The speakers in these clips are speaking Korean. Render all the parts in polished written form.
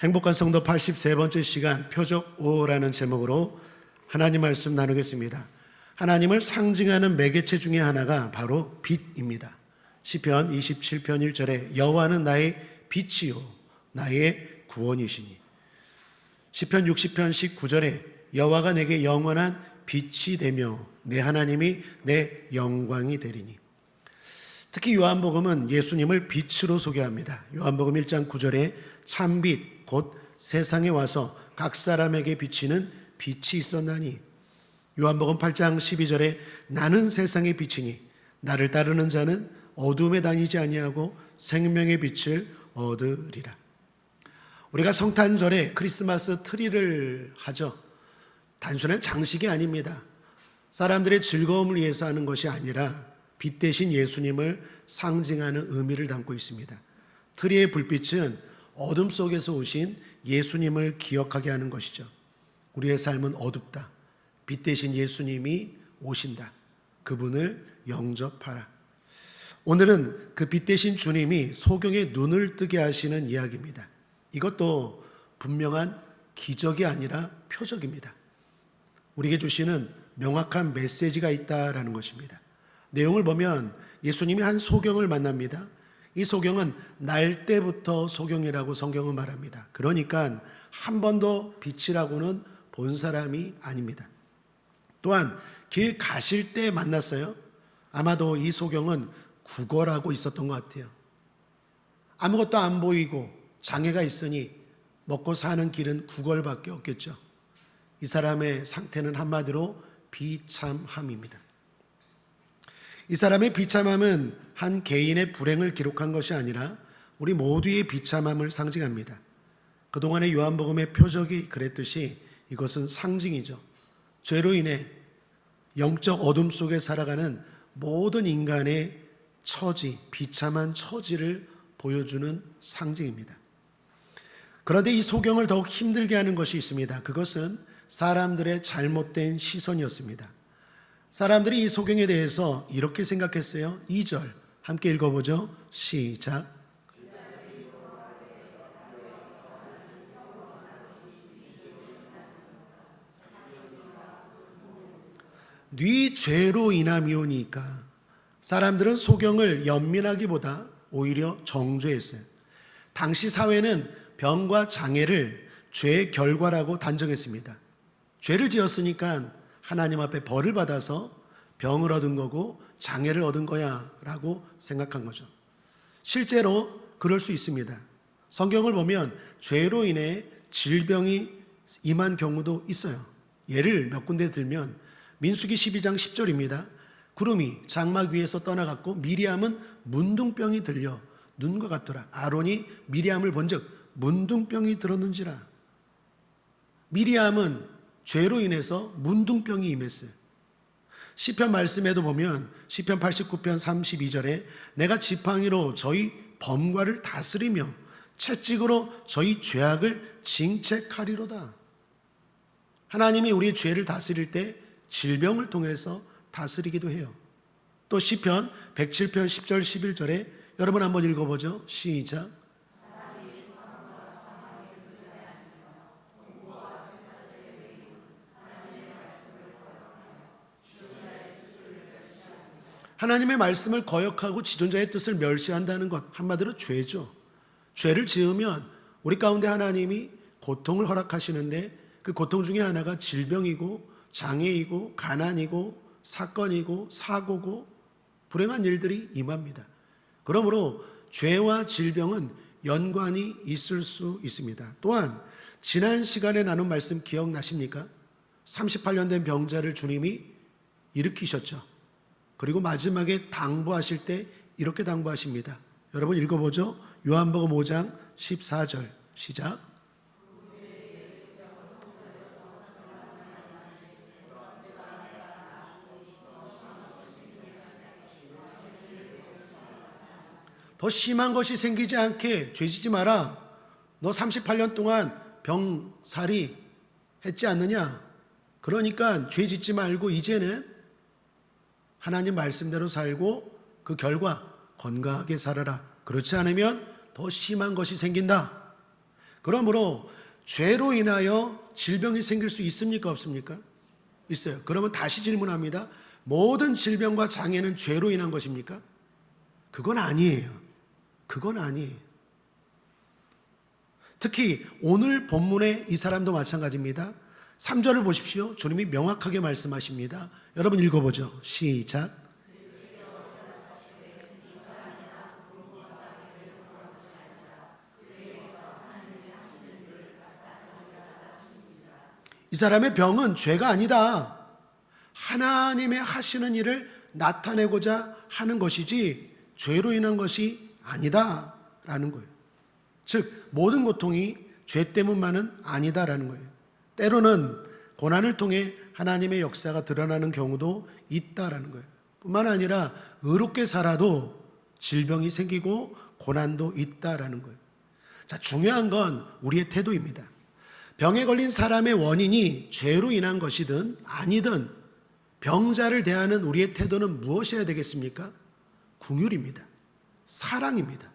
행복한 성도 83번째 시간 표적 5라는 제목으로 하나님 말씀 나누겠습니다. 하나님을 상징하는 매개체 중에 하나가 바로 빛입니다. 시편 27편 1절에 여호와는 나의 빛이요 나의 구원이시니, 시편 60편 19절에 여호와가 내게 영원한 빛이 되며 내 하나님이 내 영광이 되리니. 특히 요한복음은 예수님을 빛으로 소개합니다. 요한복음 1장 9절에 참빛 곧 세상에 와서 각 사람에게 비치는 빛이 있었나니, 요한복음 8장 12절에 나는 세상의 빛이니 나를 따르는 자는 어둠에 다니지 아니하고 생명의 빛을 얻으리라. 우리가 성탄절에 크리스마스 트리를 하죠. 단순한 장식이 아닙니다. 사람들의 즐거움을 위해서 하는 것이 아니라 빛 대신 예수님을 상징하는 의미를 담고 있습니다. 트리의 불빛은 어둠 속에서 오신 예수님을 기억하게 하는 것이죠. 우리의 삶은 어둡다. 빛 대신 예수님이 오신다. 그분을 영접하라. 오늘은 그 빛 대신 주님이 소경의 눈을 뜨게 하시는 이야기입니다. 이것도 분명한 기적이 아니라 표적입니다. 우리에게 주시는 명확한 메시지가 있다라는 것입니다. 내용을 보면 예수님이 한 소경을 만납니다. 이 소경은 날 때부터 소경이라고 성경은 말합니다. 그러니까 한 번도 빛이라고는 본 사람이 아닙니다. 또한 길 가실 때 만났어요. 아마도 이 소경은 구걸하고 있었던 것 같아요. 아무것도 안 보이고 장애가 있으니 먹고 사는 길은 구걸밖에 없겠죠. 이 사람의 상태는 한마디로 비참함입니다. 이 사람의 비참함은 한 개인의 불행을 기록한 것이 아니라 우리 모두의 비참함을 상징합니다. 그동안의 요한복음의 표적이 그랬듯이 이것은 상징이죠. 죄로 인해 영적 어둠 속에 살아가는 모든 인간의 처지, 비참한 처지를 보여주는 상징입니다. 그런데 이 소경을 더욱 힘들게 하는 것이 있습니다. 그것은 사람들의 잘못된 시선이었습니다. 사람들이 이 소경에 대해서 이렇게 생각했어요. 2절 함께 읽어보죠. 시작. 네 죄로 인함이오니까. 사람들은 소경을 연민하기보다 오히려 정죄했어요. 당시 사회는 병과 장애를 죄의 결과라고 단정했습니다. 죄를 지었으니까 하나님 앞에 벌을 받아서 병을 얻은 거고 장애를 얻은 거야 라고 생각한 거죠. 실제로 그럴 수 있습니다. 성경을 보면 죄로 인해 질병이 임한 경우도 있어요. 예를 몇 군데 들면 민수기 12장 10절입니다. 구름이 장막 위에서 떠나갔고 미리암은 문둥병이 들려 눈과 같더라. 아론이 미리암을 본즉 문둥병이 들었는지라. 미리암은 죄로 인해서 문둥병이 임했어요. 시편 말씀에도 보면 시편 89편 32절에 내가 지팡이로 저희 범과를 다스리며 채찍으로 저희 죄악을 징책하리로다. 하나님이 우리의 죄를 다스릴 때 질병을 통해서 다스리기도 해요. 또 시편 107편 10절 11절에 여러분 한번 읽어보죠. 시작. 하나님의 말씀을 거역하고 지존자의 뜻을 멸시한다는 것, 한마디로 죄죠. 죄를 지으면 우리 가운데 하나님이 고통을 허락하시는데 그 고통 중에 하나가 질병이고 장애이고 가난이고 사건이고 사고고 불행한 일들이 임합니다. 그러므로 죄와 질병은 연관이 있을 수 있습니다. 또한 지난 시간에 나눈 말씀 기억나십니까? 38년 된 병자를 주님이 일으키셨죠. 그리고 마지막에 당부하실 때 이렇게 당부하십니다. 여러분 읽어보죠. 요한복음 5장 14절 시작. 더 심한 것이 생기지 않게 죄지지 마라. 너 38년 동안 병살이 했지 않느냐? 그러니까 죄짓지 말고 이제는 하나님 말씀대로 살고 그 결과 건강하게 살아라. 그렇지 않으면 더 심한 것이 생긴다. 그러므로 죄로 인하여 질병이 생길 수 있습니까? 없습니까? 있어요. 그러면 다시 질문합니다. 모든 질병과 장애는 죄로 인한 것입니까? 그건 아니에요. 그건 아니에요. 특히 오늘 본문의 이 사람도 마찬가지입니다. 3절을 보십시오. 주님이 명확하게 말씀하십니다. 여러분 읽어보죠. 시작. 이 사람의 병은 죄가 아니다. 하나님의 하시는 일을 나타내고자 하는 것이지 죄로 인한 것이 아니다라는 거예요. 즉 모든 고통이 죄 때문만은 아니다라는 거예요. 때로는 고난을 통해 하나님의 역사가 드러나는 경우도 있다라는 거예요. 뿐만 아니라 의롭게 살아도 질병이 생기고 고난도 있다라는 거예요. 자, 중요한 건 우리의 태도입니다. 병에 걸린 사람의 원인이 죄로 인한 것이든 아니든 병자를 대하는 우리의 태도는 무엇이어야 되겠습니까? 긍휼입니다. 사랑입니다.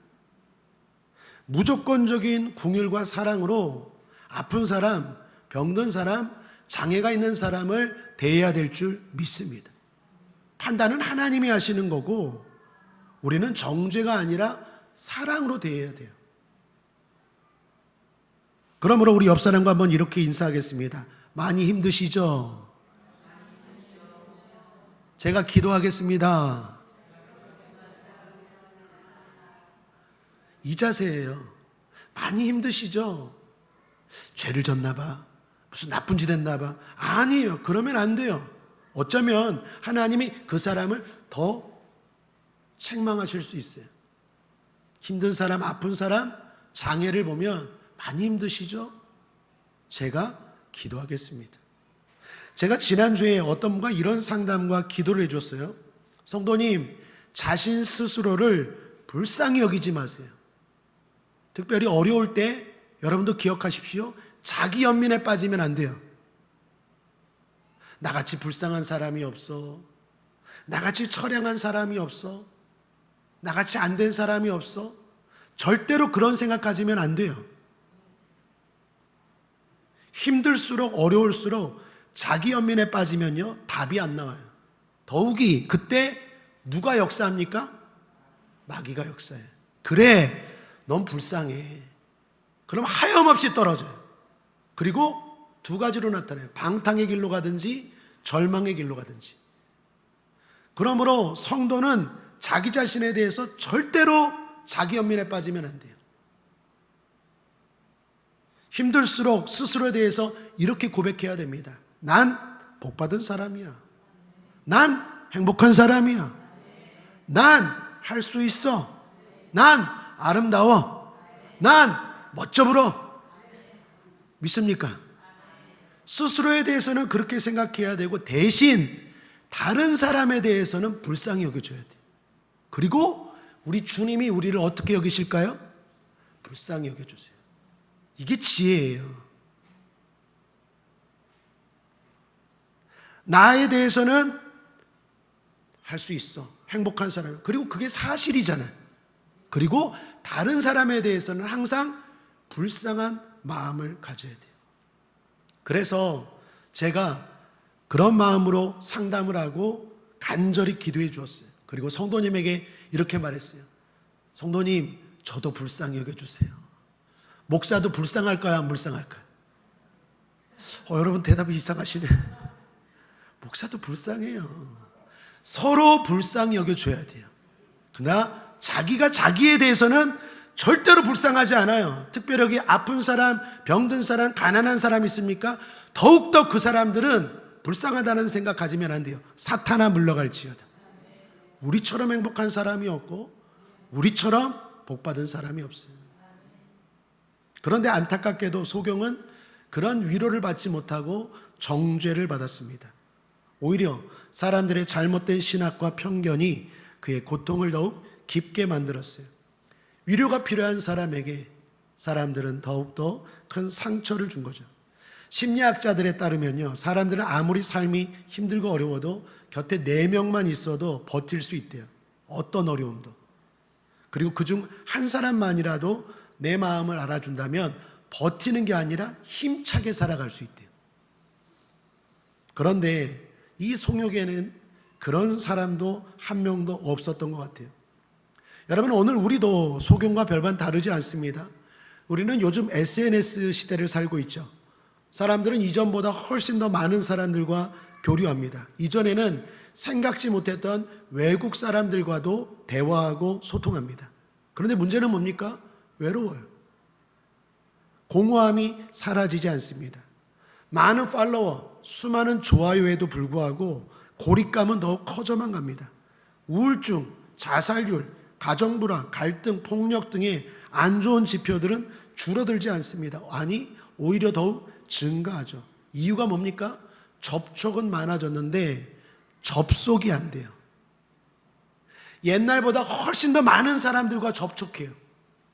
무조건적인 긍휼과 사랑으로 아픈 사람, 병든 사람, 장애가 있는 사람을 대해야 될 줄 믿습니다. 판단은 하나님이 하시는 거고 우리는 정죄가 아니라 사랑으로 대해야 돼요. 그러므로 우리 옆 사람과 한번 이렇게 인사하겠습니다. 많이 힘드시죠? 제가 기도하겠습니다. 이 자세예요. 많이 힘드시죠? 죄를 졌나 봐. 무슨 나쁜 짓 했나 봐. 아니에요. 그러면 안 돼요. 어쩌면 하나님이 그 사람을 더 책망하실 수 있어요. 힘든 사람, 아픈 사람, 장애를 보면 많이 힘드시죠? 제가 기도하겠습니다. 제가 지난주에 어떤 분과 이런 상담과 기도를 해줬어요. 성도님, 자신 스스로를 불쌍히 여기지 마세요. 특별히 어려울 때 여러분도 기억하십시오. 자기 연민에 빠지면 안 돼요. 나같이 불쌍한 사람이 없어. 나같이 처량한 사람이 없어. 나같이 안 된 사람이 없어. 절대로 그런 생각 가지면 안 돼요. 힘들수록 어려울수록 자기 연민에 빠지면요 답이 안 나와요. 더욱이 그때 누가 역사합니까? 마귀가 역사해. 그래, 넌 불쌍해. 그럼 하염없이 떨어져요. 그리고 두 가지로 나타나요. 방탕의 길로 가든지 절망의 길로 가든지. 그러므로 성도는 자기 자신에 대해서 절대로 자기 연민에 빠지면 안 돼요. 힘들수록 스스로에 대해서 이렇게 고백해야 됩니다. 난 복받은 사람이야. 난 행복한 사람이야. 난 할 수 있어. 난 아름다워. 난 멋져 불어. 믿습니까? 스스로에 대해서는 그렇게 생각해야 되고 대신 다른 사람에 대해서는 불쌍히 여겨줘야 돼요. 그리고 우리 주님이 우리를 어떻게 여기실까요? 불쌍히 여겨주세요. 이게 지혜예요. 나에 대해서는 할 수 있어. 행복한 사람. 그리고 그게 사실이잖아요. 그리고 다른 사람에 대해서는 항상 불쌍한 마음을 가져야 돼요. 그래서 제가 그런 마음으로 상담을 하고 간절히 기도해 주었어요. 그리고 성도님에게 이렇게 말했어요. 성도님, 저도 불쌍히 여겨주세요. 목사도 불쌍할까요? 안 불쌍할까요? 여러분 대답이 이상하시네. 목사도 불쌍해요. 서로 불쌍히 여겨줘야 돼요. 그러나 자기가 자기에 대해서는 절대로 불쌍하지 않아요. 특별히 아픈 사람, 병든 사람, 가난한 사람 있습니까? 더욱더 그 사람들은 불쌍하다는 생각 가지면 안 돼요. 사탄아 물러갈지어다. 우리처럼 행복한 사람이 없고 우리처럼 복받은 사람이 없어요. 그런데 안타깝게도 소경은 그런 위로를 받지 못하고 정죄를 받았습니다. 오히려 사람들의 잘못된 신학과 편견이 그의 고통을 더욱 깊게 만들었어요. 위로가 필요한 사람에게 사람들은 더욱더 큰 상처를 준 거죠. 심리학자들에 따르면요, 사람들은 아무리 삶이 힘들고 어려워도 곁에 4명만 있어도 버틸 수 있대요. 어떤 어려움도. 그리고 그중 한 사람만이라도 내 마음을 알아준다면 버티는 게 아니라 힘차게 살아갈 수 있대요. 그런데 이 송욕에는 그런 사람도 한 명도 없었던 것 같아요. 여러분, 오늘 우리도 소경과 별반 다르지 않습니다. 우리는 요즘 SNS 시대를 살고 있죠. 사람들은 이전보다 훨씬 더 많은 사람들과 교류합니다. 이전에는 생각지 못했던 외국 사람들과도 대화하고 소통합니다. 그런데 문제는 뭡니까? 외로워요. 공허함이 사라지지 않습니다. 많은 팔로워, 수많은 좋아요에도 불구하고 고립감은 더욱 커져만 갑니다. 우울증, 자살률, 가정불화, 갈등, 폭력 등의 안 좋은 지표들은 줄어들지 않습니다. 아니, 오히려 더욱 증가하죠. 이유가 뭡니까? 접촉은 많아졌는데 접속이 안 돼요. 옛날보다 훨씬 더 많은 사람들과 접촉해요.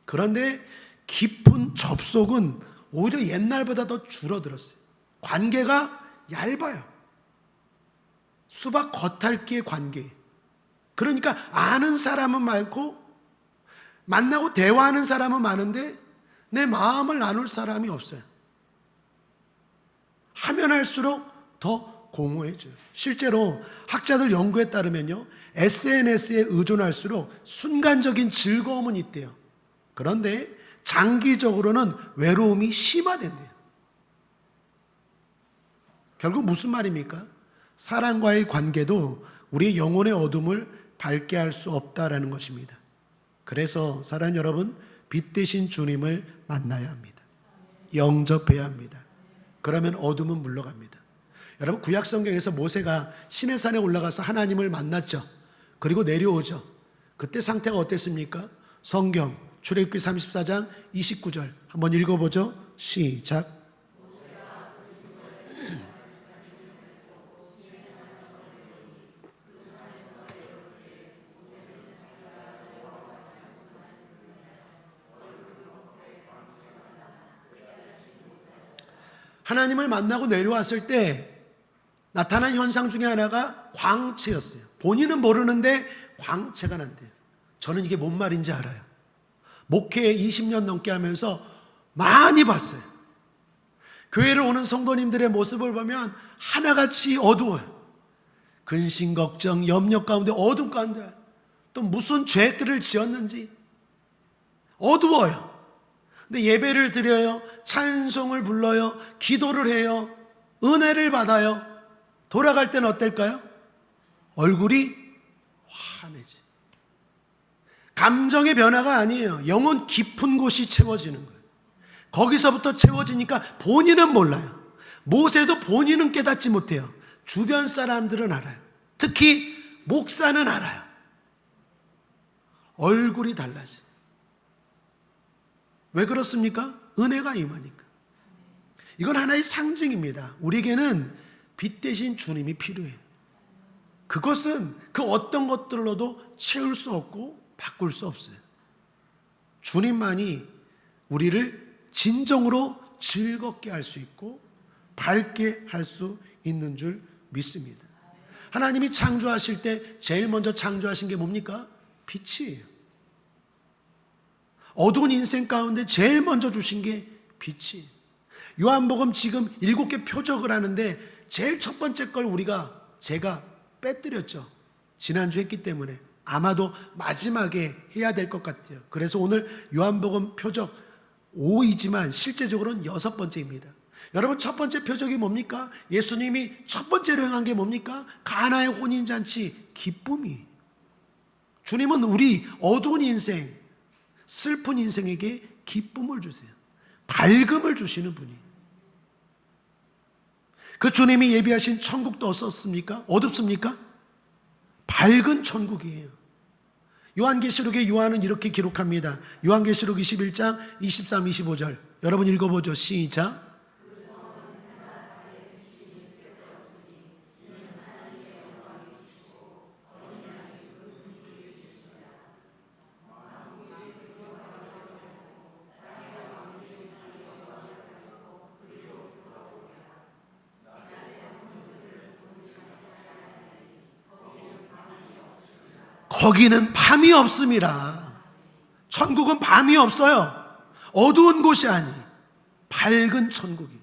그런데 깊은 접속은 오히려 옛날보다 더 줄어들었어요. 관계가 얇아요. 수박 겉핥기의 관계. 그러니까 아는 사람은 많고 만나고 대화하는 사람은 많은데 내 마음을 나눌 사람이 없어요. 하면 할수록 더 공허해져요. 실제로 학자들 연구에 따르면요, SNS에 의존할수록 순간적인 즐거움은 있대요. 그런데 장기적으로는 외로움이 심화된대요. 결국 무슨 말입니까? 사랑과의 관계도 우리의 영혼의 어둠을 밝게 할 수 없다라는 것입니다. 그래서 사랑하는 여러분, 빛 대신 주님을 만나야 합니다. 영접해야 합니다. 그러면 어둠은 물러갑니다. 여러분, 구약 성경에서 모세가 시내산에 올라가서 하나님을 만났죠. 그리고 내려오죠. 그때 상태가 어땠습니까? 성경 출애굽기 34장 29절 한번 읽어보죠. 시작. 하나님을 만나고 내려왔을 때 나타난 현상 중에 하나가 광채였어요. 본인은 모르는데 광채가 난대요. 저는 이게 뭔 말인지 알아요. 목회 20년 넘게 하면서 많이 봤어요. 교회를 오는 성도님들의 모습을 보면 하나같이 어두워요. 근심, 걱정, 염려 가운데, 어둠 가운데 또 무슨 죄들을 지었는지 어두워요. 근데 예배를 드려요. 찬송을 불러요. 기도를 해요. 은혜를 받아요. 돌아갈 때는 어떨까요? 얼굴이 환해지. 감정의 변화가 아니에요. 영혼 깊은 곳이 채워지는 거예요. 거기서부터 채워지니까 본인은 몰라요. 모세도 본인은 깨닫지 못해요. 주변 사람들은 알아요. 특히 목사는 알아요. 얼굴이 달라져요. 왜 그렇습니까? 은혜가 임하니까. 이건 하나의 상징입니다. 우리에게는 빛 대신 주님이 필요해요. 그것은 그 어떤 것들로도 채울 수 없고 바꿀 수 없어요. 주님만이 우리를 진정으로 즐겁게 할 수 있고 밝게 할 수 있는 줄 믿습니다. 하나님이 창조하실 때 제일 먼저 창조하신 게 뭡니까? 빛이에요. 어두운 인생 가운데 제일 먼저 주신 게 빛이에요. 요한복음 지금 7개 표적을 하는데 제일 첫 번째 걸 제가 빼뜨렸죠. 지난주 했기 때문에 아마도 마지막에 해야 될 것 같아요. 그래서 오늘 요한복음 표적 5이지만 실제적으로는 6번째입니다. 여러분, 첫 번째 표적이 뭡니까? 예수님이 첫 번째로 행한 게 뭡니까? 가나의 혼인잔치, 기쁨이. 주님은 우리 어두운 인생, 슬픈 인생에게 기쁨을 주세요. 밝음을 주시는 분이에요. 그 주님이 예비하신 천국도 어떻습니까? 어둡습니까? 밝은 천국이에요. 요한계시록에 요한은 이렇게 기록합니다. 요한계시록 21장 23, 25절 여러분 읽어보죠. 시작. 거기는 밤이 없습니다. 천국은 밤이 없어요. 어두운 곳이 아니에요. 밝은 천국이.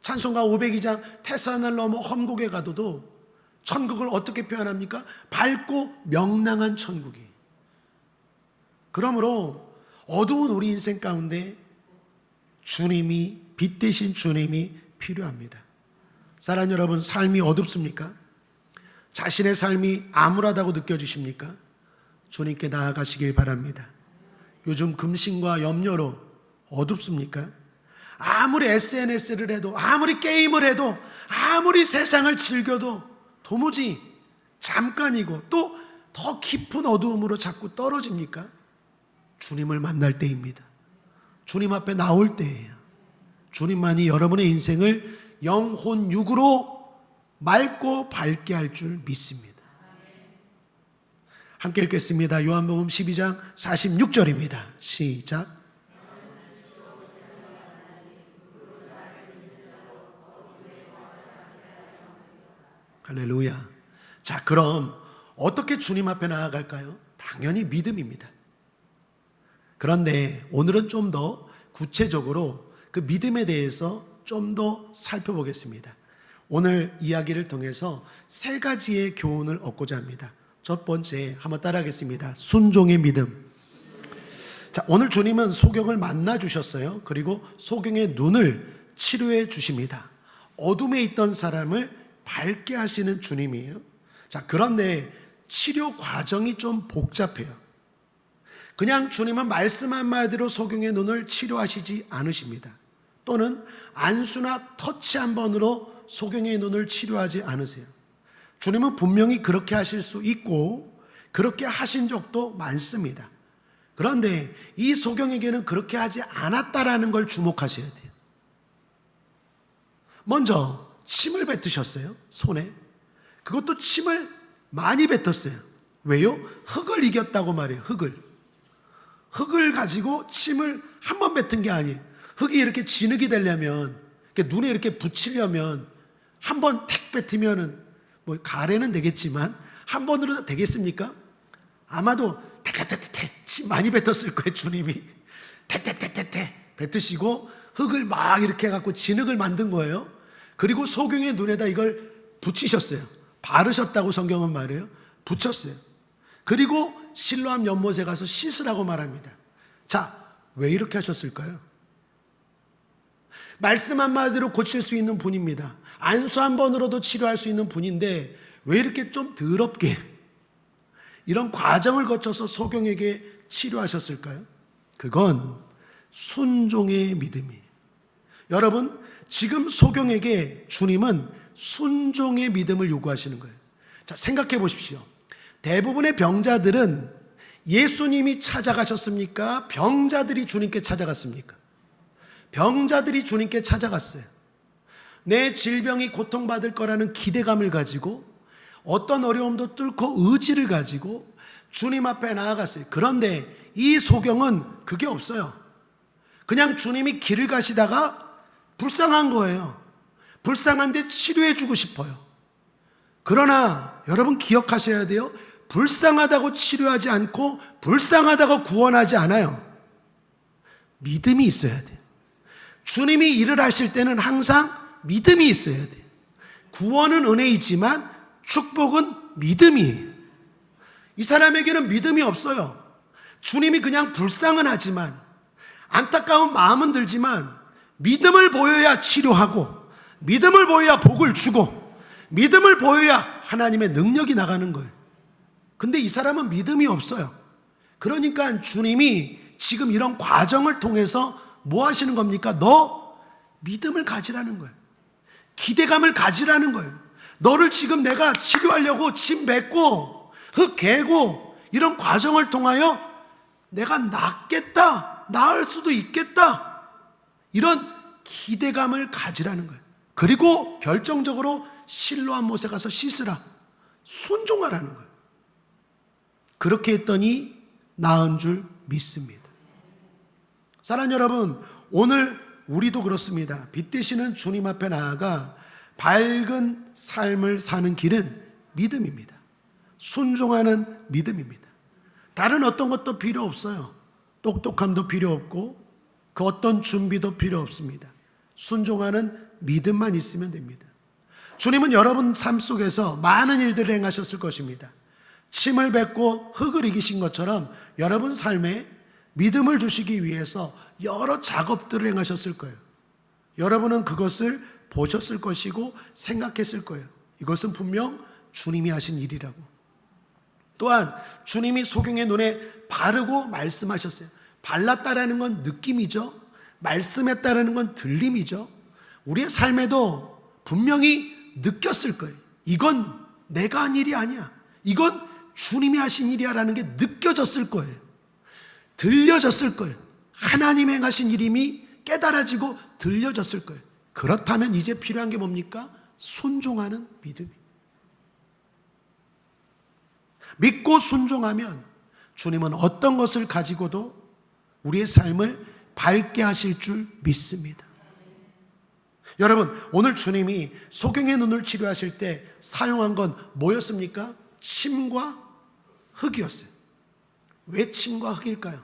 찬송가 502장 태산을 넘어 험곡에 가도도 천국을 어떻게 표현합니까? 밝고 명랑한 천국이. 그러므로 어두운 우리 인생 가운데 주님이, 빛 대신 주님이 필요합니다. 사랑하는 여러분, 삶이 어둡습니까? 자신의 삶이 암울하다고 느껴지십니까? 주님께 나아가시길 바랍니다. 요즘 금신과 염려로 어둡습니까? 아무리 SNS를 해도, 아무리 게임을 해도, 아무리 세상을 즐겨도 도무지 잠깐이고 또 더 깊은 어두움으로 자꾸 떨어집니까? 주님을 만날 때입니다. 주님 앞에 나올 때예요. 주님만이 여러분의 인생을 영혼 육으로 맑고 밝게 할 줄 믿습니다. 함께 읽겠습니다. 요한복음 12장 46절입니다. 시작. 할렐루야. 자, 그럼 어떻게 주님 앞에 나아갈까요? 당연히 믿음입니다. 그런데 오늘은 좀 더 구체적으로 그 믿음에 대해서 좀 더 살펴보겠습니다. 오늘 이야기를 통해서 세 가지의 교훈을 얻고자 합니다. 첫 번째, 한번 따라하겠습니다. 순종의 믿음. 자, 오늘 주님은 소경을 만나 주셨어요. 그리고 소경의 눈을 치료해 주십니다. 어둠에 있던 사람을 밝게 하시는 주님이에요. 자, 그런데 치료 과정이 좀 복잡해요. 그냥 주님은 말씀 한마디로 소경의 눈을 치료하시지 않으십니다. 또는 안수나 터치 한 번으로 소경의 눈을 치료하지 않으세요. 주님은 분명히 그렇게 하실 수 있고 그렇게 하신 적도 많습니다. 그런데 이 소경에게는 그렇게 하지 않았다라는 걸 주목하셔야 돼요. 먼저 침을 뱉으셨어요. 손에. 그것도 침을 많이 뱉었어요. 왜요? 흙을 이겼다고 말해요. 흙을 가지고 침을 한 번 뱉은 게 아니에요. 흙이 이렇게 진흙이 되려면, 이렇게 눈에 이렇게 붙이려면 한 번 택 뱉으면은 뭐 가래는 되겠지만 한 번으로 되겠습니까? 아마도 택택택택 침 많이 뱉었을 거예요. 주님이 택택택택택 뱉으시고 흙을 막 이렇게 해갖고 진흙을 만든 거예요. 그리고 소경의 눈에다 이걸 붙이셨어요. 바르셨다고 성경은 말해요. 붙였어요. 그리고 실로암 연못에 가서 씻으라고 말합니다. 자, 왜 이렇게 하셨을까요? 말씀 한마디로 고칠 수 있는 분입니다. 안수 한 번으로도 치료할 수 있는 분인데 왜 이렇게 좀 더럽게 이런 과정을 거쳐서 소경에게 치료하셨을까요? 그건 순종의 믿음이에요. 여러분, 지금 소경에게 주님은 순종의 믿음을 요구하시는 거예요. 자, 생각해 보십시오. 대부분의 병자들은 예수님이 찾아가셨습니까? 병자들이 주님께 찾아갔습니까? 병자들이 주님께 찾아갔어요. 내 질병이 고통받을 거라는 기대감을 가지고 어떤 어려움도 뚫고 의지를 가지고 주님 앞에 나아갔어요. 그런데 이 소경은 그게 없어요. 그냥 주님이 길을 가시다가 불쌍한 거예요. 불쌍한데 치료해 주고 싶어요. 그러나 여러분 기억하셔야 돼요. 불쌍하다고 치료하지 않고 불쌍하다고 구원하지 않아요. 믿음이 있어야 돼요. 주님이 일을 하실 때는 항상 믿음이 있어야 돼요. 구원은 은혜이지만 축복은 믿음이에요. 이 사람에게는 믿음이 없어요. 주님이 그냥 불쌍은 하지만 안타까운 마음은 들지만 믿음을 보여야 치료하고 믿음을 보여야 복을 주고 믿음을 보여야 하나님의 능력이 나가는 거예요. 근데 이 사람은 믿음이 없어요. 그러니까 주님이 지금 이런 과정을 통해서 뭐 하시는 겁니까? 너 믿음을 가지라는 거예요. 기대감을 가지라는 거예요. 너를 지금 내가 치료하려고 침 뱉고 흙 개고 이런 과정을 통하여 내가 낫겠다, 나을 수도 있겠다, 이런 기대감을 가지라는 거예요. 그리고 결정적으로 실로암 못에 가서 씻으라, 순종하라는 거예요. 그렇게 했더니 나은 줄 믿습니다. 사랑하는 여러분, 오늘 우리도 그렇습니다. 빛 되시는 주님 앞에 나아가 밝은 삶을 사는 길은 믿음입니다. 순종하는 믿음입니다. 다른 어떤 것도 필요 없어요. 똑똑함도 필요 없고 그 어떤 준비도 필요 없습니다. 순종하는 믿음만 있으면 됩니다. 주님은 여러분 삶 속에서 많은 일들을 행하셨을 것입니다. 침을 뱉고 흙을 이기신 것처럼 여러분 삶에 믿음을 주시기 위해서 여러 작업들을 행하셨을 거예요. 여러분은 그것을 보셨을 것이고 생각했을 거예요. 이것은 분명 주님이 하신 일이라고. 또한 주님이 소경의 눈에 바르고 말씀하셨어요. 발랐다라는 건 느낌이죠. 말씀했다라는 건 들림이죠. 우리의 삶에도 분명히 느꼈을 거예요. 이건 내가 한 일이 아니야. 이건 주님이 하신 일이야 라는 게 느껴졌을 거예요. 들려졌을 거예요. 하나님이 행하신 일임이 깨달아지고 들려졌을 거예요. 그렇다면 이제 필요한 게 뭡니까? 순종하는 믿음이. 믿고 순종하면 주님은 어떤 것을 가지고도 우리의 삶을 밝게 하실 줄 믿습니다. 여러분, 오늘 주님이 소경의 눈을 치료하실 때 사용한 건 뭐였습니까? 침과 흙이었어요. 왜 침과 흙일까요?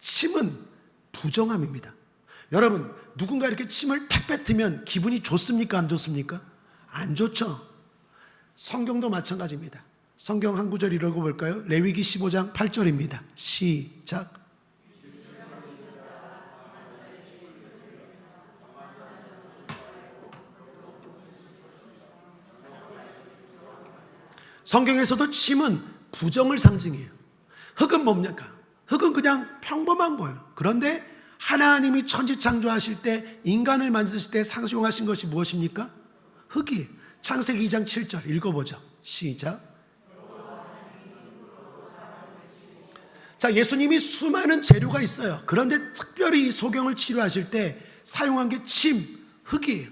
침은 부정함입니다. 여러분, 누군가 이렇게 침을 탁 뱉으면 기분이 좋습니까? 안 좋습니까? 안 좋죠. 성경도 마찬가지입니다. 성경 한 구절 읽어볼까요? 레위기 15장 8절입니다. 시작. 성경에서도 침은 부정을 상징해요. 흙은 뭡니까? 흙은 그냥 평범한 거예요. 그런데 하나님이 천지 창조하실 때, 인간을 만드실 때 사용하신 것이 무엇입니까? 흙이. 창세기 2장 7절 읽어보죠. 시작. 자, 예수님이 수많은 재료가 있어요. 그런데 특별히 이 소경을 치료하실 때 사용한 게 침, 흙이에요.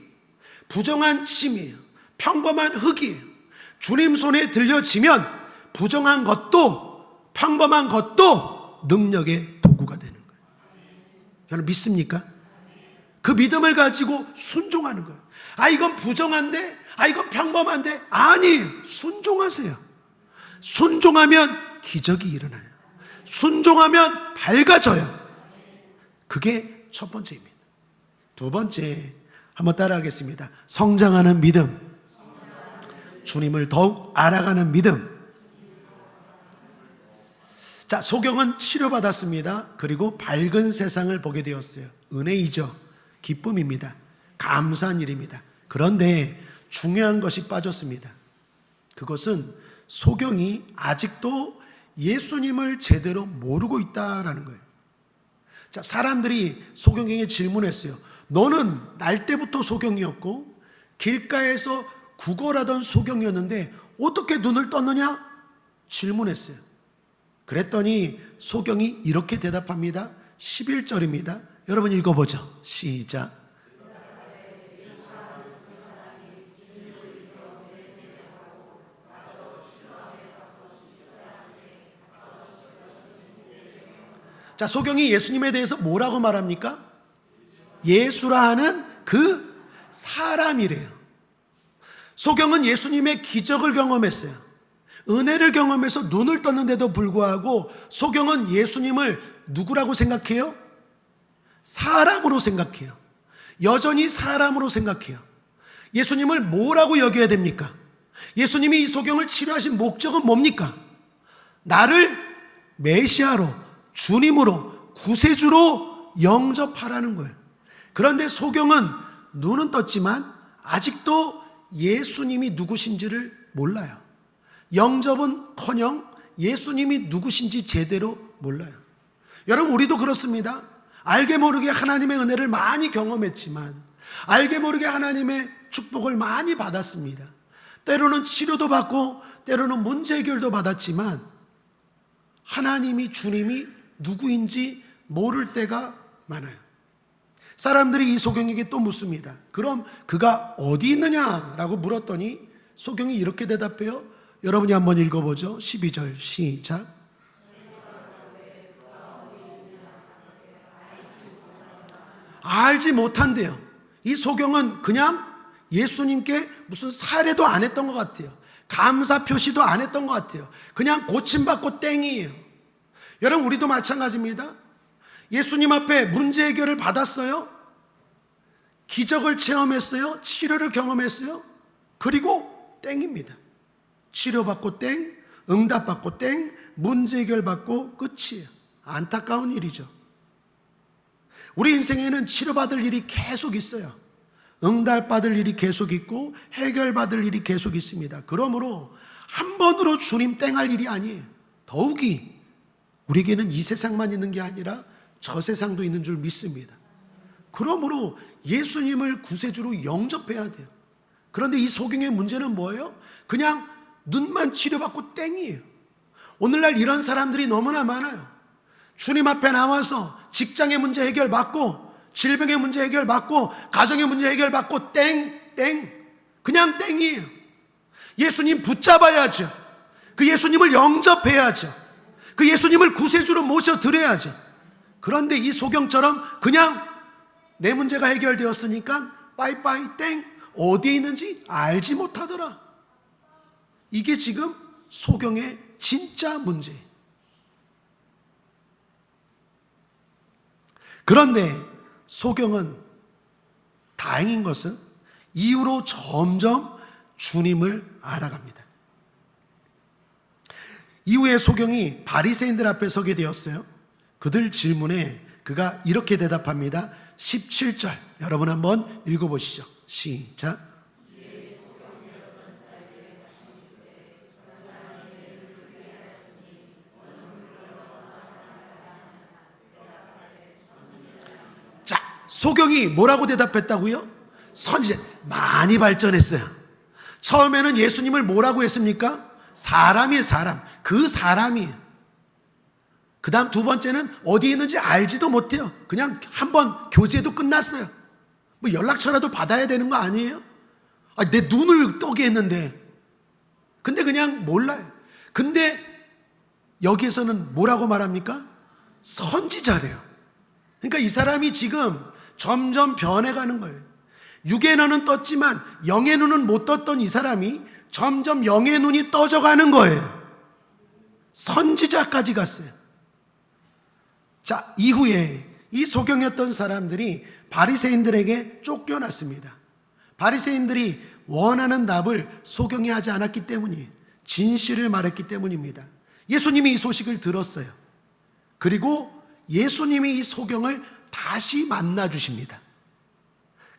부정한 침이에요. 평범한 흙이에요. 주님 손에 들려지면 부정한 것도 평범한 것도 능력의 도구가 되는 거예요. 여러분 믿습니까? 그 믿음을 가지고 순종하는 거예요. 아, 이건 부정한데? 아, 이건 평범한데? 아니, 순종하세요. 순종하면 기적이 일어나요. 순종하면 밝아져요. 그게 첫 번째입니다. 두 번째, 한번 따라하겠습니다. 성장하는 믿음. 주님을 더욱 알아가는 믿음. 자, 소경은 치료받았습니다. 그리고 밝은 세상을 보게 되었어요. 은혜이죠. 기쁨입니다. 감사한 일입니다. 그런데 중요한 것이 빠졌습니다. 그것은 소경이 아직도 예수님을 제대로 모르고 있다라는 거예요. 자, 사람들이 소경에게 질문했어요. 너는 날 때부터 소경이었고 길가에서 구걸하던 소경이었는데 어떻게 눈을 떴느냐? 질문했어요. 그랬더니 소경이 이렇게 대답합니다. 11절입니다. 여러분 읽어보죠. 시작. 자, 소경이 예수님에 대해서 뭐라고 말합니까? 예수라 하는 그 사람이래요. 소경은 예수님의 기적을 경험했어요. 은혜를 경험해서 눈을 떴는데도 불구하고 소경은 예수님을 누구라고 생각해요? 사람으로 생각해요. 여전히 사람으로 생각해요. 예수님을 뭐라고 여겨야 됩니까? 예수님이 이 소경을 치료하신 목적은 뭡니까? 나를 메시아로, 주님으로, 구세주로 영접하라는 거예요. 그런데 소경은 눈은 떴지만 아직도 예수님이 누구신지를 몰라요. 영접은커녕 예수님이 누구신지 제대로 몰라요. 여러분, 우리도 그렇습니다. 알게 모르게 하나님의 은혜를 많이 경험했지만, 알게 모르게 하나님의 축복을 많이 받았습니다. 때로는 치료도 받고 때로는 문제 해결도 받았지만 하나님이, 주님이 누구인지 모를 때가 많아요. 사람들이 이 소경에게 또 묻습니다. 그럼 그가 어디 있느냐라고 물었더니 소경이 이렇게 대답해요. 여러분이 한번 읽어보죠. 12절 시작. 알지 못한대요. 이 소경은 그냥 예수님께 무슨 사례도 안 했던 것 같아요. 감사 표시도 안 했던 것 같아요. 그냥 고침받고 땡이에요. 여러분, 우리도 마찬가지입니다. 예수님 앞에 문제 해결을 받았어요? 기적을 체험했어요? 치료를 경험했어요? 그리고 땡입니다. 치료받고 땡, 응답받고 땡, 문제 해결받고 끝이에요. 안타까운 일이죠. 우리 인생에는 치료받을 일이 계속 있어요. 응답받을 일이 계속 있고 해결받을 일이 계속 있습니다. 그러므로 한 번으로 주님 땡할 일이 아니에요. 더욱이 우리에게는 이 세상만 있는 게 아니라 저 세상도 있는 줄 믿습니다. 그러므로 예수님을 구세주로 영접해야 돼요. 그런데 이 소경의 문제는 뭐예요? 그냥 눈만 치료받고 땡이에요. 오늘날 이런 사람들이 너무나 많아요. 주님 앞에 나와서 직장의 문제 해결받고, 질병의 문제 해결받고, 가정의 문제 해결받고 땡, 그냥 땡이에요. 예수님 붙잡아야죠. 그 예수님을 영접해야죠. 그 예수님을 구세주로 모셔드려야죠. 그런데 이 소경처럼 그냥 내 문제가 해결되었으니까 빠이빠이 땡, 어디에 있는지 알지 못하더라. 이게 지금 소경의 진짜 문제예요. 그런데 소경은 다행인 것은 이후로 점점 주님을 알아갑니다. 이후에 소경이 바리새인들 앞에 서게 되었어요. 그들 질문에 그가 이렇게 대답합니다. 17절 여러분 한번 읽어보시죠. 시작. 자, 소경이 뭐라고 대답했다고요? 선지자. 많이 발전했어요. 처음에는 예수님을 뭐라고 했습니까? 사람이에요, 사람. 그 사람이에요. 그 다음 두 번째는 어디에 있는지 알지도 못해요. 그냥 한번 교제도 끝났어요. 뭐 연락처라도 받아야 되는 거 아니에요? 내 눈을 떠게 했는데. 근데 그냥 몰라요. 근데 여기에서는 뭐라고 말합니까? 선지자래요. 그러니까 이 사람이 지금 점점 변해가는 거예요. 육의 눈은 떴지만 영의 눈은 못 떴던 이 사람이 점점 영의 눈이 떠져가는 거예요. 선지자까지 갔어요. 자, 이후에 이 소경이었던 사람들이 바리새인들에게 쫓겨났습니다. 바리새인들이 원하는 답을 소경이 하지 않았기 때문이에요. 진실을 말했기 때문입니다. 예수님이 이 소식을 들었어요. 그리고 예수님이 이 소경을 다시 만나 주십니다.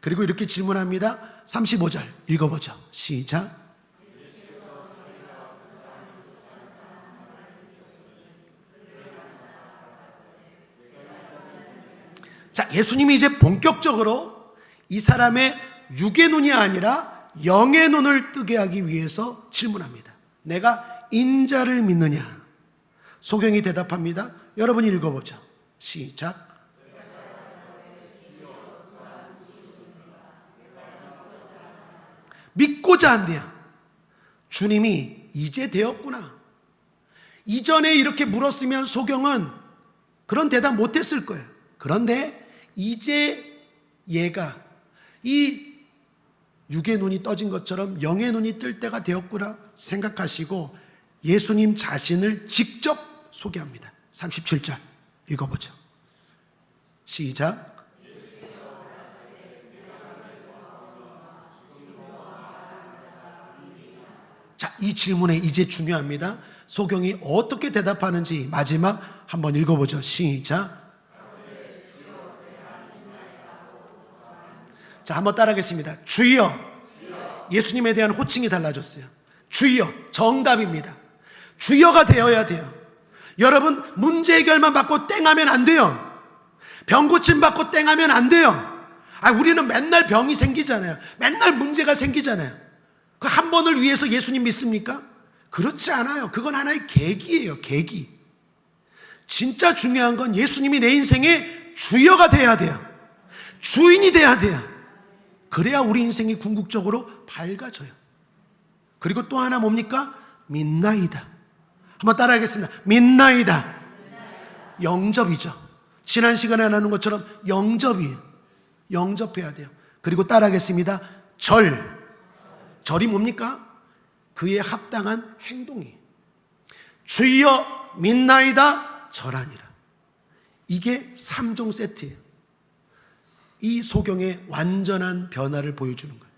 그리고 이렇게 질문합니다. 35절 읽어보죠. 시작. 자, 예수님이 이제 본격적으로 이 사람의 육의 눈이 아니라 영의 눈을 뜨게 하기 위해서 질문합니다. 내가 인자를 믿느냐? 소경이 대답합니다. 여러분이 읽어보죠. 시작. 믿고자 한대요. 주님이 이제 되었구나. 이전에 이렇게 물었으면 소경은 그런 대답 못했을 거예요. 그런데 이제 얘가 이 육의 눈이 떠진 것처럼 영의 눈이 뜰 때가 되었구나 생각하시고 예수님 자신을 직접 소개합니다. 37절 읽어보죠. 시작. 자, 이 질문에 이제 중요합니다. 소경이 어떻게 대답하는지 마지막 한번 읽어보죠. 시작. 자, 한번 따라하겠습니다. 주여. 예수님에 대한 호칭이 달라졌어요. 주여, 정답입니다. 주여가 되어야 돼요. 여러분, 문제 해결만 받고 땡하면 안 돼요. 병 고침 받고 땡하면 안 돼요. 우리는 맨날 병이 생기잖아요. 맨날 문제가 생기잖아요. 그 한 번을 위해서 예수님 믿습니까? 그렇지 않아요. 그건 하나의 계기예요, 계기. 진짜 중요한 건 예수님이 내 인생의 주여가 돼야 돼요. 주인이 돼야 돼요. 그래야 우리 인생이 궁극적으로 밝아져요. 그리고 또 하나 뭡니까? 믿나이다. 한번 따라하겠습니다. 믿나이다. 영접이죠. 지난 시간에 나눈 것처럼 영접이에요. 영접해야 돼요. 그리고 따라하겠습니다. 절이 뭡니까? 그에 합당한 행동이에요. 주여 믿나이다 절하니라. 이게 3종 세트예요. 이 소경의 완전한 변화를 보여주는 거예요.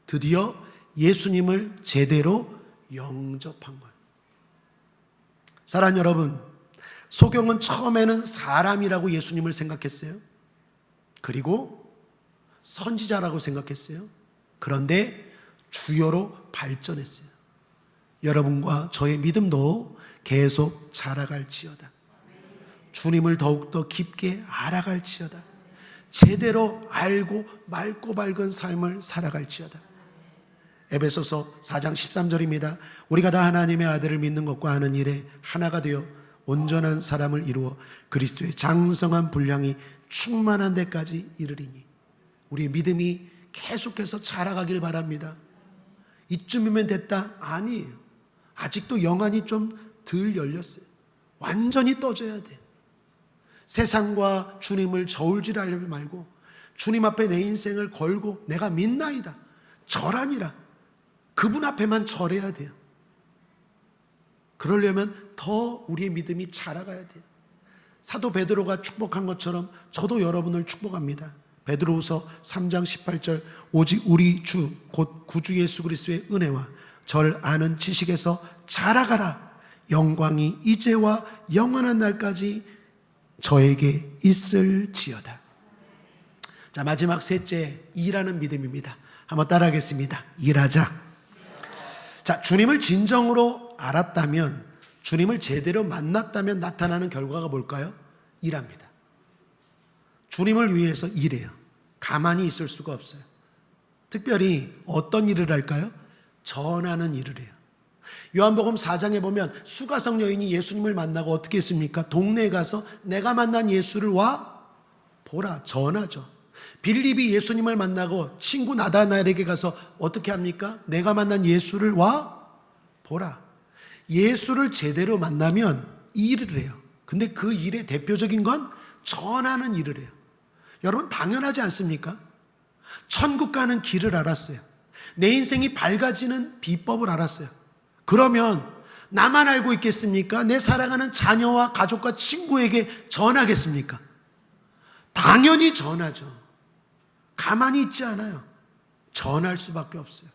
드디어 예수님을 제대로 영접한 거예요. 사랑하는 여러분, 소경은 처음에는 사람이라고 예수님을 생각했어요. 그리고 선지자라고 생각했어요. 그런데 주여로 발전했어요. 여러분과 저의 믿음도 계속 자라갈지어다. 주님을 더욱더 깊게 알아갈지어다. 제대로 알고 맑고 밝은 삶을 살아갈지어다. 에베소서 4장 13절입니다. 우리가 다 하나님의 아들을 믿는 것과 하는 일에 하나가 되어 온전한 사람을 이루어 그리스도의 장성한 분량이 충만한 데까지 이르리니. 우리의 믿음이 계속해서 자라가길 바랍니다. 이쯤이면 됐다? 아니에요. 아직도 영안이 좀 덜 열렸어요. 완전히 떠져야 돼요. 세상과 주님을 저울질하려 말고 주님 앞에 내 인생을 걸고 내가 믿나이다, 절하니라, 그분 앞에만 절해야 돼요. 그러려면 더 우리의 믿음이 자라가야 돼요. 사도 베드로가 축복한 것처럼 저도 여러분을 축복합니다. 베드로후서 3장 18절, 오직 우리 주 곧 구주 예수 그리스도의 은혜와 절 아는 지식에서 자라가라. 영광이 이제와 영원한 날까지 저에게 있을지어다. 자, 마지막 셋째, 일하는 믿음입니다. 한번 따라하겠습니다. 일하자. 자, 주님을 진정으로 알았다면, 주님을 제대로 만났다면 나타나는 결과가 뭘까요? 일합니다. 주님을 위해서 일해요. 가만히 있을 수가 없어요. 특별히 어떤 일을 할까요? 전하는 일을 해요. 요한복음 4장에 보면 수가성 여인이 예수님을 만나고 어떻게 했습니까? 동네에 가서 내가 만난 예수를 와 보라, 전하죠. 빌립이 예수님을 만나고 친구 나다나엘에게 가서 어떻게 합니까? 내가 만난 예수를 와 보라. 예수를 제대로 만나면 일을 해요. 근데 그 일의 대표적인 건 전하는 일을 해요. 여러분, 당연하지 않습니까? 천국 가는 길을 알았어요. 내 인생이 밝아지는 비법을 알았어요. 그러면 나만 알고 있겠습니까? 내 사랑하는 자녀와 가족과 친구에게 전하겠습니까? 당연히 전하죠. 가만히 있지 않아요. 전할 수밖에 없어요.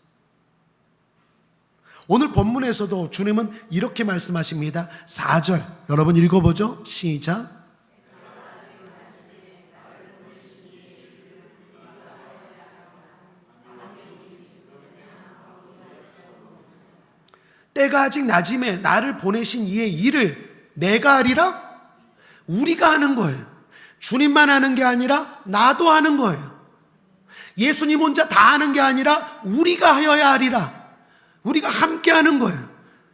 오늘 본문에서도 주님은 이렇게 말씀하십니다. 4절 여러분 읽어보죠. 시작. 때가 아직 낮음에 나를 보내신 이의 일을 내가 하리라? 우리가 하는 거예요. 주님만 하는 게 아니라 나도 하는 거예요. 예수님 혼자 다 하는 게 아니라 우리가 하여야 하리라. 우리가 함께 하는 거예요.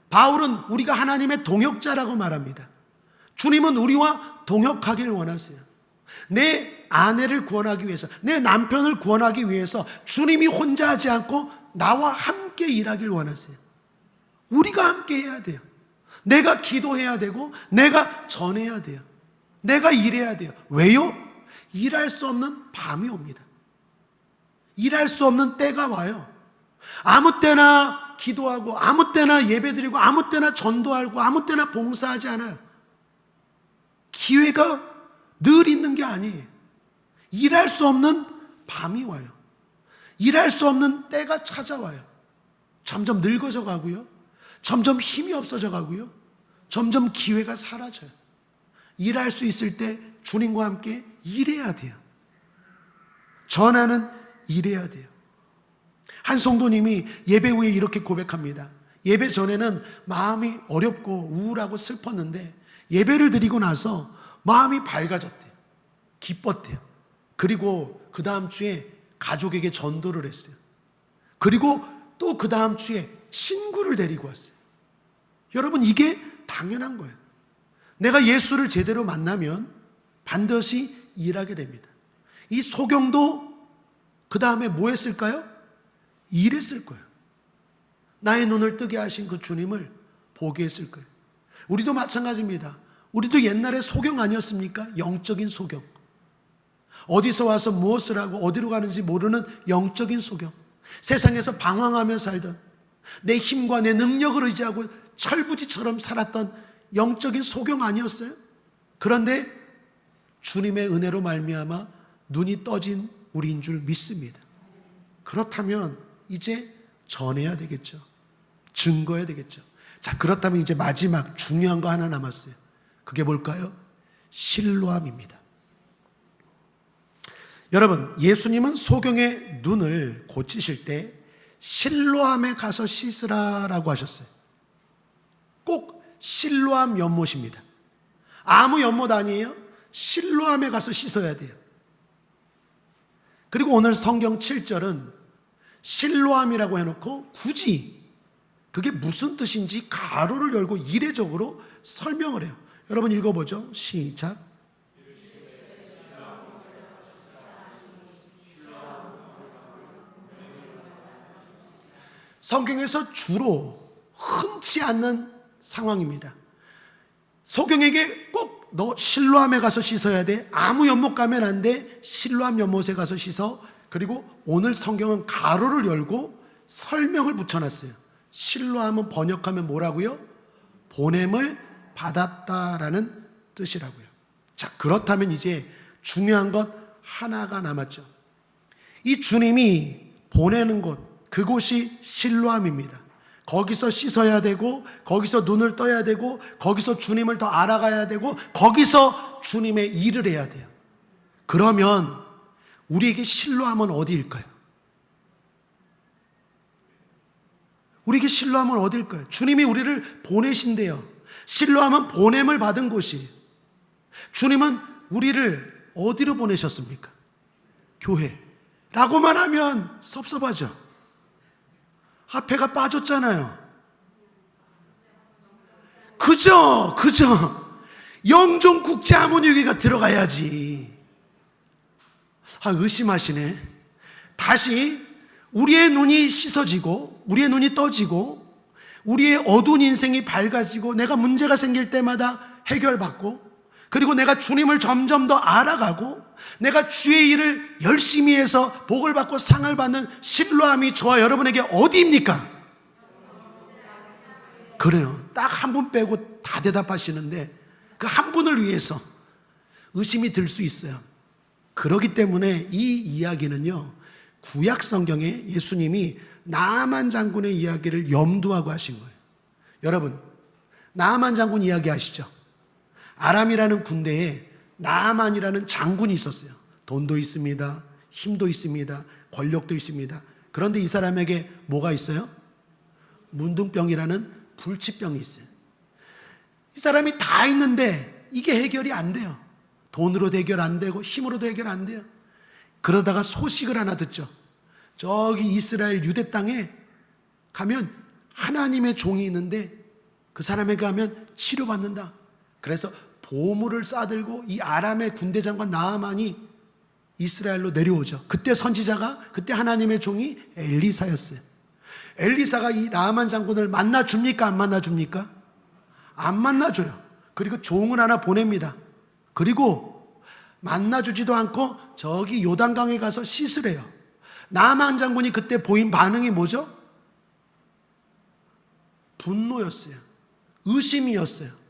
바울은 우리가 하나님의 동역자라고 말합니다. 주님은 우리와 동역하길 원하세요. 내 아내를 구원하기 위해서, 내 남편을 구원하기 위해서 주님이 혼자 하지 않고 나와 함께 일하길 원하세요. 우리가 함께 해야 돼요. 내가 기도해야 되고 내가 전해야 돼요. 내가 일해야 돼요. 왜요? 일할 수 없는 밤이 옵니다. 일할 수 없는 때가 와요. 아무 때나 기도하고 아무 때나 예배드리고 아무 때나 전도하고 아무 때나 봉사하지 않아요. 기회가 늘 있는 게 아니에요. 일할 수 없는 밤이 와요. 일할 수 없는 때가 찾아와요. 점점 늙어져 가고요. 점점 힘이 없어져 가고요. 점점 기회가 사라져요. 일할 수 있을 때 주님과 함께 일해야 돼요. 전하는 일해야 돼요. 한 성도님이 예배 후에 이렇게 고백합니다. 예배 전에는 마음이 어렵고 우울하고 슬펐는데 예배를 드리고 나서 마음이 밝아졌대요. 기뻤대요. 그리고 그 다음 주에 가족에게 전도를 했어요. 그리고 또 그 다음 주에 친구를 데리고 왔어요. 여러분, 이게 당연한 거예요. 내가 예수를 제대로 만나면 반드시 일하게 됩니다. 이 소경도 그 다음에 뭐 했을까요? 일했을 거예요. 나의 눈을 뜨게 하신 그 주님을 보게 했을 거예요. 우리도 마찬가지입니다. 우리도 옛날에 소경 아니었습니까? 영적인 소경. 어디서 와서 무엇을 하고 어디로 가는지 모르는 영적인 소경. 세상에서 방황하며 살던, 내 힘과 내 능력을 의지하고 철부지처럼 살았던 영적인 소경 아니었어요? 그런데 주님의 은혜로 말미암아 눈이 떠진 우리인 줄 믿습니다. 그렇다면 이제 전해야 되겠죠. 증거해야 되겠죠. 자, 그렇다면 이제 마지막 중요한 거 하나 남았어요. 그게 뭘까요? 실로암입니다. 여러분, 예수님은 소경의 눈을 고치실 때 실로암에 가서 씻으라라고 하셨어요. 꼭 실로암 연못입니다. 아무 연못 아니에요. 실로암에 가서 씻어야 돼요. 그리고 오늘 성경 7절은 실로암이라고 해놓고 굳이 그게 무슨 뜻인지 가로를 열고 이례적으로 설명을 해요. 여러분 읽어보죠. 시작. 성경에서 주로 흔치 않는 상황입니다. 소경에게 꼭 너 실로암에 가서 씻어야 돼. 아무 연못 가면 안 돼. 실로암 연못에 가서 씻어. 그리고 오늘 성경은 가로를 열고 설명을 붙여놨어요. 실로암은 번역하면 뭐라고요? 보냄을 받았다라는 뜻이라고요. 자, 그렇다면 이제 중요한 것 하나가 남았죠. 이 주님이 보내는 곳, 그곳이 실로암입니다. 거기서 씻어야 되고, 거기서 눈을 떠야 되고, 거기서 주님을 더 알아가야 되고, 거기서 주님의 일을 해야 돼요. 그러면 우리에게 실로암은 어디일까요? 우리에게 실로암은 어디일까요? 주님이 우리를 보내신대요. 실로암은 보냄을 받은 곳이에요. 주님은 우리를 어디로 보내셨습니까? 교회라고만 하면 섭섭하죠. 앞에가 빠졌잖아요. 그죠? 영종국제아모니교회가 들어가야지. 의심하시네. 다시 우리의 눈이 씻어지고, 우리의 눈이 떠지고, 우리의 어두운 인생이 밝아지고, 내가 문제가 생길 때마다 해결받고, 그리고 내가 주님을 점점 더 알아가고, 내가 주의 일을 열심히 해서 복을 받고 상을 받는 실로암이 저와 여러분에게 어디입니까? 그래요. 딱 한 분 빼고 다 대답하시는데 그 한 분을 위해서 의심이 들 수 있어요. 그렇기 때문에 이 이야기는요, 구약 성경에 예수님이 나아만 장군의 이야기를 염두하고 하신 거예요. 여러분, 나아만 장군 이야기 아시죠? 아람이라는 군대에 나아만이라는 장군이 있었어요. 돈도 있습니다. 힘도 있습니다. 권력도 있습니다. 그런데 이 사람에게 뭐가 있어요? 문둥병이라는 불치병이 있어요. 이 사람이 다 있는데 이게 해결이 안 돼요. 돈으로도 해결 안 되고 힘으로도 해결 안 돼요. 그러다가 소식을 하나 듣죠. 저기 이스라엘 유대 땅에 가면 하나님의 종이 있는데 그 사람에게 가면 치료받는다. 그래서 보물을 싸들고 이 아람의 군대 장관 나아만이 이스라엘로 내려오죠. 그때 선지자가, 그때 하나님의 종이 엘리사였어요. 엘리사가 이 나아만 장군을 만나줍니까? 안 만나줍니까? 안 만나줘요. 그리고 종을 하나 보냅니다. 그리고 만나주지도 않고 저기 요단강에 가서 씻으래요. 나아만 장군이 그때 보인 반응이 뭐죠? 분노였어요. 의심이었어요.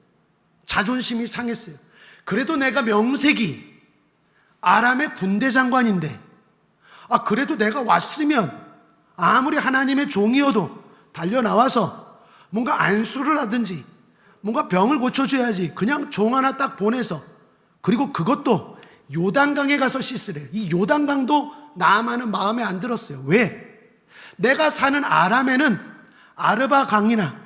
자존심이 상했어요. 그래도 내가 명색이 아람의 군대 장관인데, 그래도 내가 왔으면 아무리 하나님의 종이어도 달려나와서 뭔가 안수를 하든지 뭔가 병을 고쳐줘야지. 그냥 종 하나 딱 보내서, 그리고 그것도 요단강에 가서 씻으래. 이 요단강도 나아만은 마음에 안 들었어요. 왜? 내가 사는 아람에는 아르바 강이나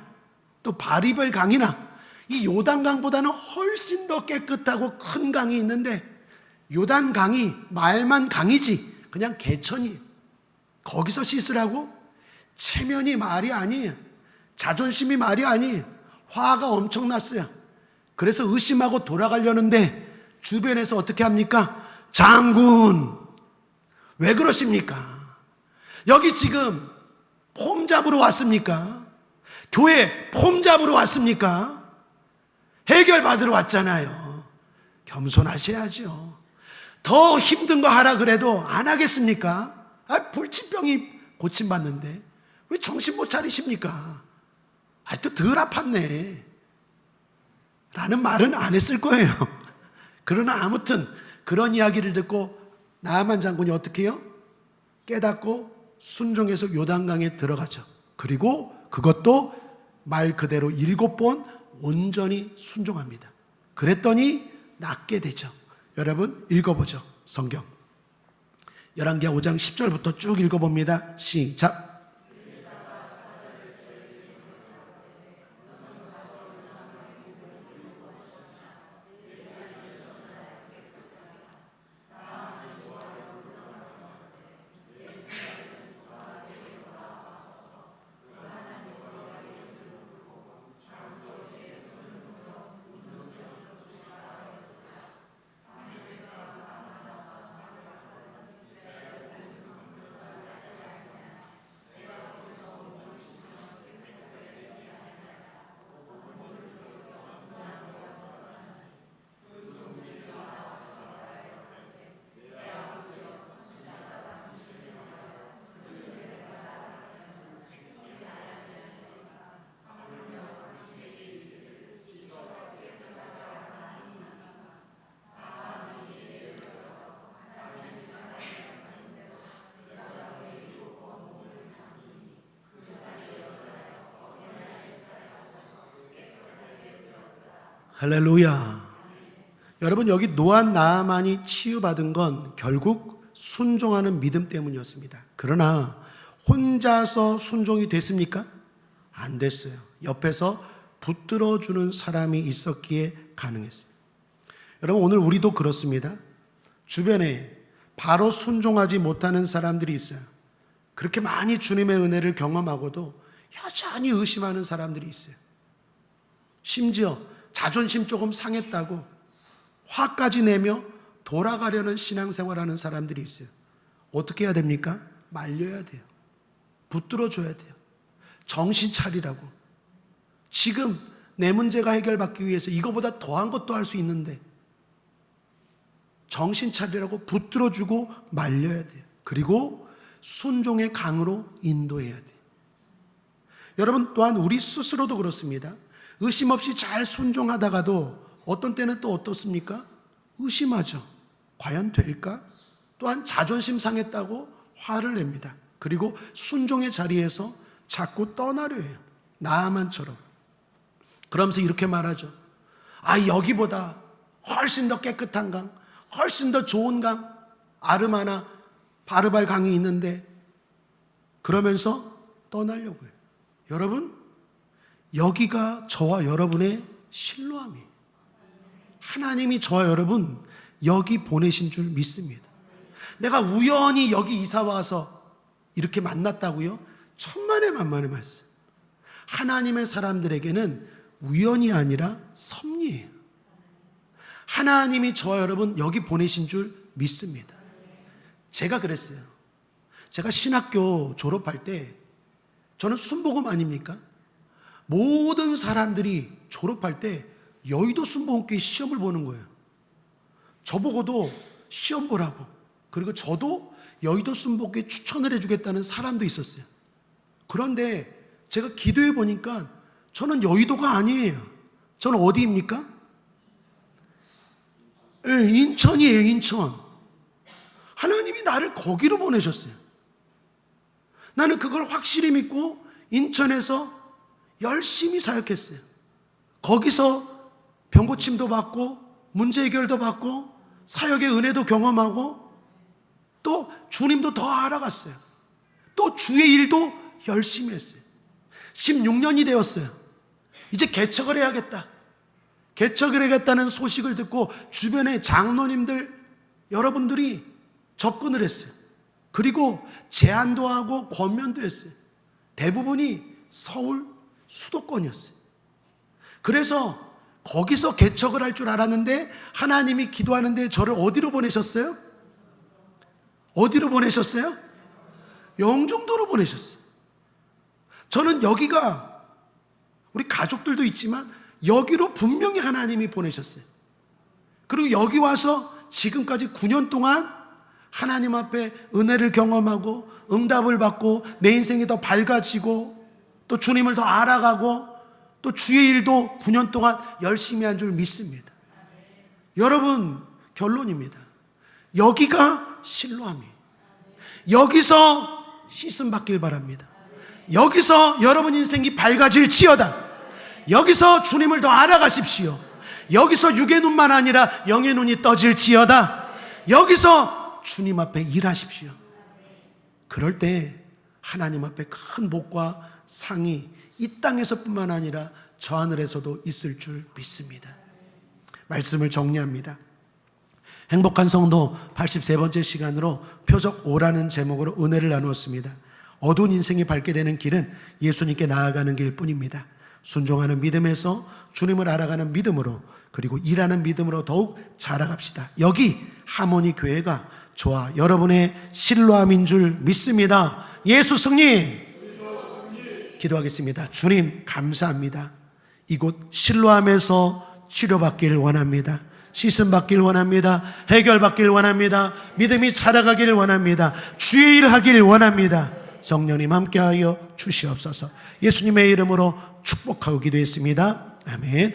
또 바리벨 강이나 이 요단강보다는 훨씬 더 깨끗하고 큰 강이 있는데, 요단강이 말만 강이지 그냥 개천이에요. 거기서 씻으라고? 체면이 말이 아니에요. 자존심이 말이 아니에요. 화가 엄청났어요. 그래서 의심하고 돌아가려는데 주변에서 어떻게 합니까? 장군, 왜 그러십니까? 여기 지금 폼 잡으러 왔습니까? 교회 폼 잡으러 왔습니까? 해결 받으러 왔잖아요. 겸손하셔야죠. 더 힘든 거 하라 그래도 안 하겠습니까? 불치병이 고침받는데 왜 정신 못 차리십니까? 또 덜 아팠네 라는 말은 안 했을 거예요. 그러나 아무튼 그런 이야기를 듣고 나아만 장군이 어떻게 해요? 깨닫고 순종해서 요단강에 들어가죠. 그리고 그것도 말 그대로 7번 온전히 순종합니다. 그랬더니 낫게 되죠. 여러분 읽어보죠. 성경 열왕기하 5장 10절부터 쭉 읽어봅니다. 시작. 할렐루야. 여러분 여기 노한 나아만이 치유받은 건 결국 순종하는 믿음 때문이었습니다. 그러나 혼자서 순종이 됐습니까? 안 됐어요. 옆에서 붙들어주는 사람이 있었기에 가능했어요. 여러분 오늘 우리도 그렇습니다. 주변에 바로 순종하지 못하는 사람들이 있어요. 그렇게 많이 주님의 은혜를 경험하고도 여전히 의심하는 사람들이 있어요. 심지어 자존심 조금 상했다고 화까지 내며 돌아가려는 신앙생활하는 사람들이 있어요. 어떻게 해야 됩니까? 말려야 돼요. 붙들어줘야 돼요. 정신 차리라고. 지금 내 문제가 해결받기 위해서 이거보다 더한 것도 할 수 있는데 정신 차리라고 붙들어주고 말려야 돼요. 그리고 순종의 강으로 인도해야 돼요. 여러분 또한 우리 스스로도 그렇습니다. 의심 없이 잘 순종하다가도 어떤 때는 또 어떻습니까? 의심하죠. 과연 될까? 또한 자존심 상했다고 화를 냅니다. 그리고 순종의 자리에서 자꾸 떠나려 해요. 나아만처럼. 그러면서 이렇게 말하죠. 여기보다 훨씬 더 깨끗한 강, 훨씬 더 좋은 강, 아르마나 바르발 강이 있는데 그러면서 떠나려고 해요. 여러분 여기가 저와 여러분의 실로함이에요. 하나님이 저와 여러분 여기 보내신 줄 믿습니다. 내가 우연히 여기 이사 와서 이렇게 만났다고요? 천만의 만만의 말씀. 하나님의 사람들에게는 우연이 아니라 섭리예요. 하나님이 저와 여러분 여기 보내신 줄 믿습니다. 제가 그랬어요. 제가 신학교 졸업할 때 저는 순복음 아닙니까? 모든 사람들이 졸업할 때 여의도 순복음교회 시험을 보는 거예요. 저보고도 시험 보라고. 그리고 저도 여의도 순복음교회 추천을 해주겠다는 사람도 있었어요. 그런데 제가 기도해 보니까 저는 여의도가 아니에요. 저는 어디입니까? 인천이에요. 인천. 하나님이 나를 거기로 보내셨어요. 나는 그걸 확실히 믿고 인천에서 열심히 사역했어요. 거기서 병고침도 받고 문제 해결도 받고 사역의 은혜도 경험하고 또 주님도 더 알아갔어요. 또 주의 일도 열심히 했어요. 16년이 되었어요. 이제 개척을 해야겠다. 개척을 해야겠다는 소식을 듣고 주변의 장로님들 여러분들이 접근을 했어요. 그리고 제안도 하고 권면도 했어요. 대부분이 서울 수도권이었어요. 그래서 거기서 개척을 할 줄 알았는데 하나님이 기도하는데 저를 어디로 보내셨어요? 어디로 보내셨어요? 영종도로 보내셨어요. 저는 여기가 우리 가족들도 있지만 여기로 분명히 하나님이 보내셨어요. 그리고 여기 와서 지금까지 9년 동안 하나님 앞에 은혜를 경험하고 응답을 받고 내 인생이 더 밝아지고 또 주님을 더 알아가고 또 주의 일도 9년 동안 열심히 한 줄 믿습니다. 여러분, 결론입니다. 여기가 실로암이에요. 여기서 씻음 받길 바랍니다. 여기서 여러분 인생이 밝아질지어다. 여기서 주님을 더 알아가십시오. 여기서 육의 눈만 아니라 영의 눈이 떠질지어다. 여기서 주님 앞에 일하십시오. 그럴 때 하나님 앞에 큰 복과 상이 이 땅에서뿐만 아니라 저 하늘에서도 있을 줄 믿습니다. 말씀을 정리합니다. 행복한 성도 83번째 시간으로 표적 5라는 제목으로 은혜를 나누었습니다. 어두운 인생이 밝게 되는 길은 예수님께 나아가는 길뿐입니다. 순종하는 믿음에서 주님을 알아가는 믿음으로, 그리고 일하는 믿음으로 더욱 자라갑시다. 여기 하모니 교회가 저와 여러분의 실로암인 줄 믿습니다. 예수 승리! 기도하겠습니다. 주님 감사합니다. 이곳 실로암에서 치료받기를 원합니다. 씻음 받기를 원합니다. 해결 받기를 원합니다. 믿음이 자라가기를 원합니다. 주의 일 하기를 원합니다. 성령님 함께하여 주시옵소서. 예수님의 이름으로 축복하고 기도했습니다. 아멘.